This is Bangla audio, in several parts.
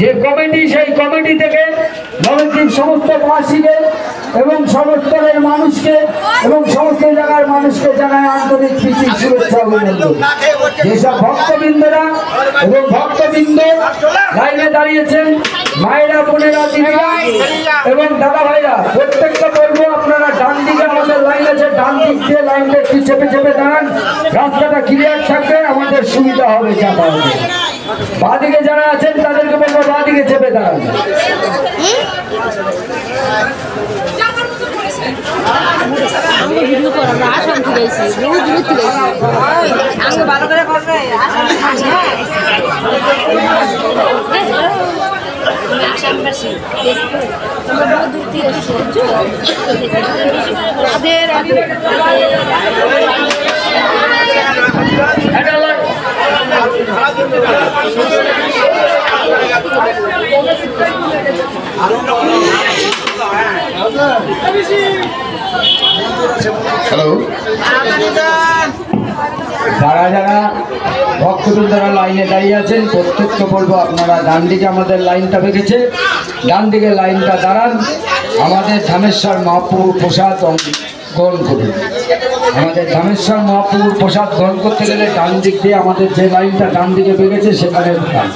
যে কমিটি, সেই কমিটি থেকে নবদ্বীপ সমস্ত বাসীকে এবং সমস্তরের মানুষকে এবং সমস্ত জায়গার মানুষকে জানায় আন্তরিক প্রীতি শুভেচ্ছা অভিনন্দন। যেসব ভক্তবৃন্দরা এবং ভক্তবৃন্দ লাইনে দাঁড়িয়েছেন, মায়েরা, বোনেরা, দিদিরা এবং দাদা ভাইরা, প্রত্যেকটা বলবো আপনারা ডান দিকে আমাদের লাইন আছে, ডান দিক দিয়ে লাইনটা একটু চেপে চেপে দাঁড়ান, রাস্তাটা ক্লিয়ার থাকবে, আমাদের সুবিধা হবে যাতায়াতে। বাঁদিকে যারা আছেন তাদেরকে বলবো বাঁদিকে চেপে দাঁড়ান। হ্যালো, যারা যারা ভক্তবৃন্দরা লাইনে দাঁড়িয়ে আছেন প্রত্যেককে বলবো আপনারা ডান দিকে আমাদের লাইনটা বেঁকেছে, ডান দিকে লাইনটা দাঁড়ান, আমাদের ধামেশ্বর মহাপ্রভুর প্রসাদ গ্রহণ করুন। আমাদের ধামেশ্বর মহাপ্রভুর প্রসাদ গ্রহণ করতে গেলে ডান দিক দিয়ে আমাদের যে লাইনটা ডান দিকে বেঁকেছে সেখানে দাঁড়ান।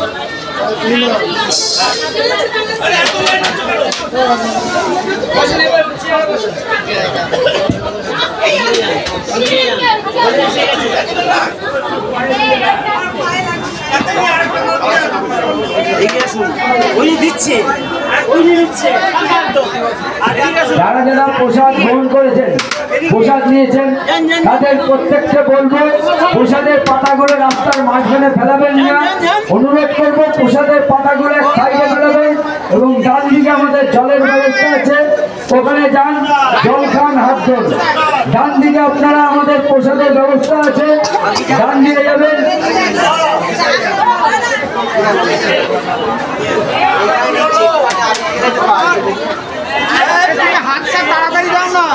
যারা যারা প্রসাদ গ্রহণ করেছেন, প্রসাদ নিয়েছেন, তাদের প্রত্যেককে বলবো প্রসাদের পাতাগুলো রাস্তার মাঝখানে ফেলাবেন না। অনুরোধ করবো প্রসাদের পাতাগুলো সাইডে ফেলাবেন এবং ডান দিকে আমাদের জলের ব্যবস্থা আছে, ওখানে যান, জল খান, হাত ধোন। ডান দিকে আপনারা আমাদের প্রসাদের ব্যবস্থা আছে, ডান দিকে যাবেন। হাতটা তাড়াতাড়ি দাও না,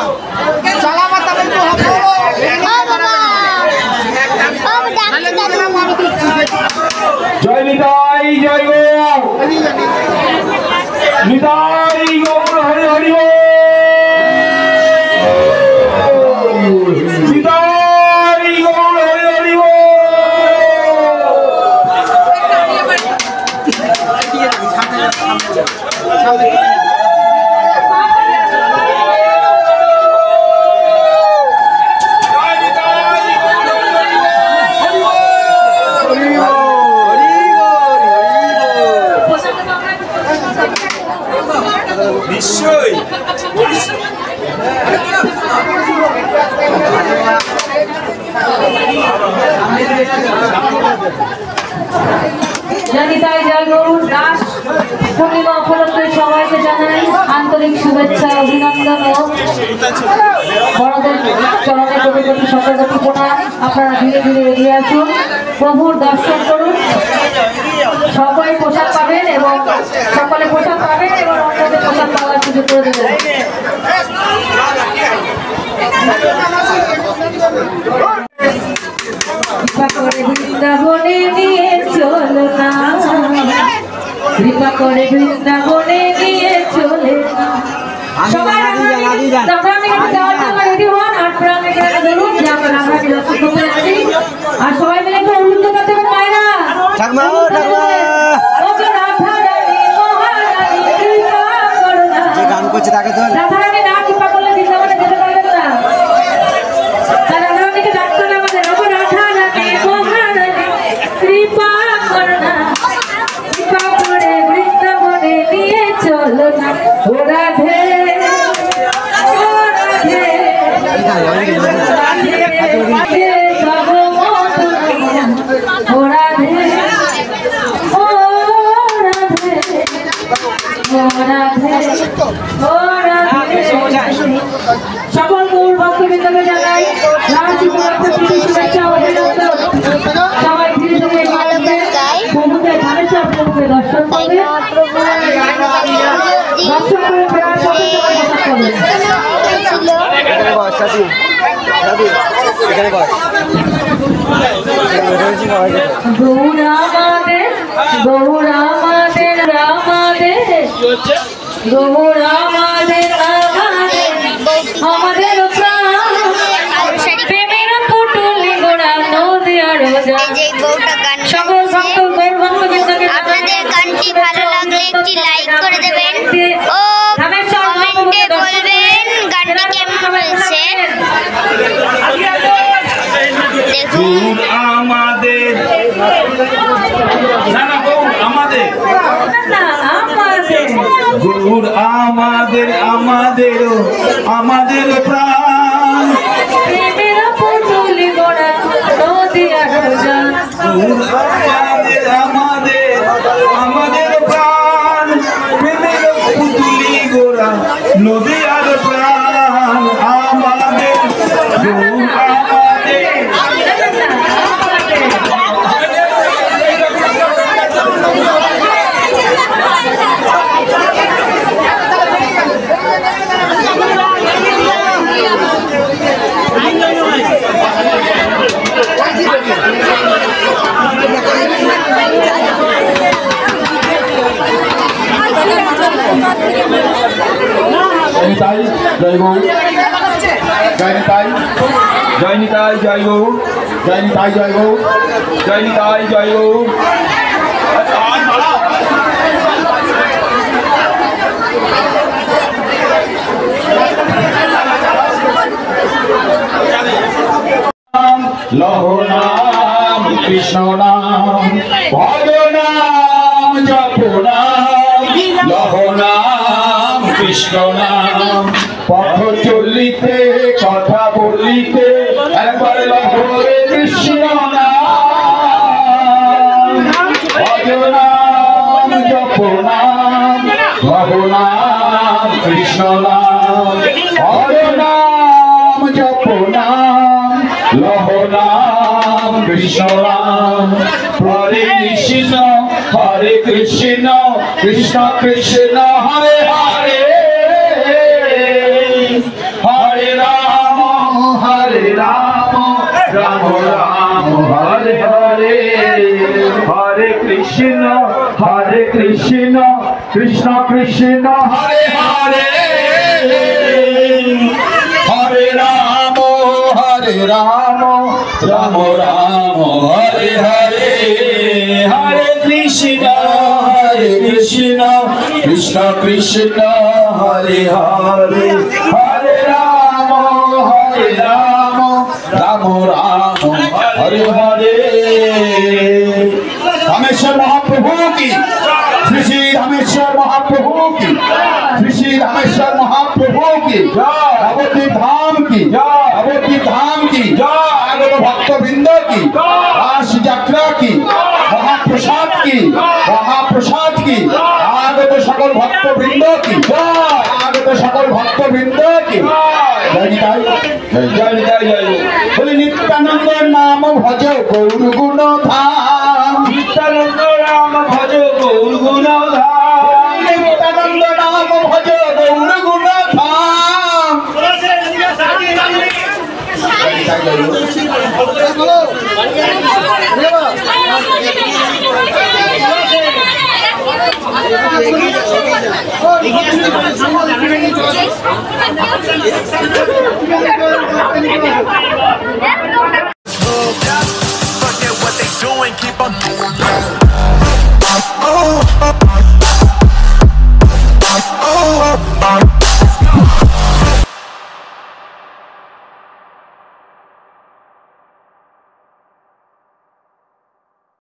চালাবা তবে তো হবে। জয় নিতাই, জয় গৌর নিতাই, গৌর হরি হরি নিতাই, গৌর হরি হরি। নিশ্চয়ই জনিতাই জয় গরুর দাস পূর্ণিমা উপলক্ষে সবাইকে জানাই আন্তরিক শুভেচ্ছা অভিনন্দন ও বড়দের চরণে কোটি কোটি শতকোটি প্রণাম। আপনারা ধীরে ধীরে এগিয়ে আসুন, প্রভুর দর্শন করুন, সবাই প্রসাদ পাবেন এবং সকলে প্রসাদ পাবেন এবং অন্যদের প্রসাদ পাওয়ার সুযোগ করে দেবেন। কৃপা করে বৃন্দাবনে নিয়ে চলো না, কৃপা করে বৃন্দাবনে নিয়ে চলে না। সবাই আর সবাই মিলে একটু অনুরোধ করতে হবে মায়েরা, গান করছে তাকে তো রাধারানী না কৃপা করলে বৃন্দাবনে যেতে পারবেন না। রাধারানীকে ডাকতে হবে আমাদের, রাধারানী মহারানী কৃপা করনা, কৃপা করে বৃন্দাবনে নিয়ে চলো না। ও রাধে সকল গৌর ভক্তবৃন্দকে জানাই শুভেচ্ছা অভিনন্দন। সবাই ধীরে ধীরে প্রভুকে ধানেশ্বর প্রভুকে দর্শন করবে, দর্শন করে ফেরার সাথে গৌর আমাদের গৌর আমাদের আমাদের প্রাণ প্রেমের পুটুলি গোড়া নদী আর সকল ভক্ত গৌর ভক্তবৃন্দকে আপনাদের গানটি ভালো লাগলে একটি লাইক করে দেবেন ও কমেন্টে বলবেন গানটি কেমন হয়েছে। দেখুন আমাদের না না গৌর আমাদের গৌর আমাদের আমাদের প্রাণ প্রেমের পুটুলি গোড়া নদী আর গৌর আমাদের প্রাণ প্রেমের পুতুলি গোরা নদী আর প্রাণ আমাদের গৌর আমাদের জয় গৌর জয় নিতাই জয় নিতাই জয় গৌর জয় নিতাই জয় গৌর জয় নিতাই জয় গৌর লহ নাম কৃষ্ণ নাম ভজ নাম জপ নাম লহ নাম কৃষ্ণ নাম পথ চলিতে কথা বলিতে একবার লহ রে কৃষ্ণ নাম ভজ নাম জপ নাম লহ নাম কৃষ্ণ নাম ভজ নাম জপ নাম লহ নাম কৃষ্ণ নাম হরে কৃষ্ণ কৃষ্ণ কৃষ্ণ হরে হরে হরে রাম রাম রাম হরে হরে হরে কৃষ্ণ কৃষ্ণ কৃষ্ণ হরে হরে হরে রাম রাম রাম হরে হরে হরে কৃষ্ণ কৃষ্ণ কৃষ্ণ হরে হরে হরে রাম রাম রাম হরে হরে रामेश्वर महाप्रभु की श्री श्री रामेश्वर महाप्रभु की श्री श्री रामेश्वर महाप्रभु की अवधि धाम की आगत भक्त वृंद की रास यात्रा की महाप्रसाद की आगत सकल भक्त वृंद की जय बोले नित्यानंद नाम भज गौर गुण धाम नित्यानंद राम भज गौर गुण धाम नित्यानंद नाम भज गौर गुण धाम Thank you.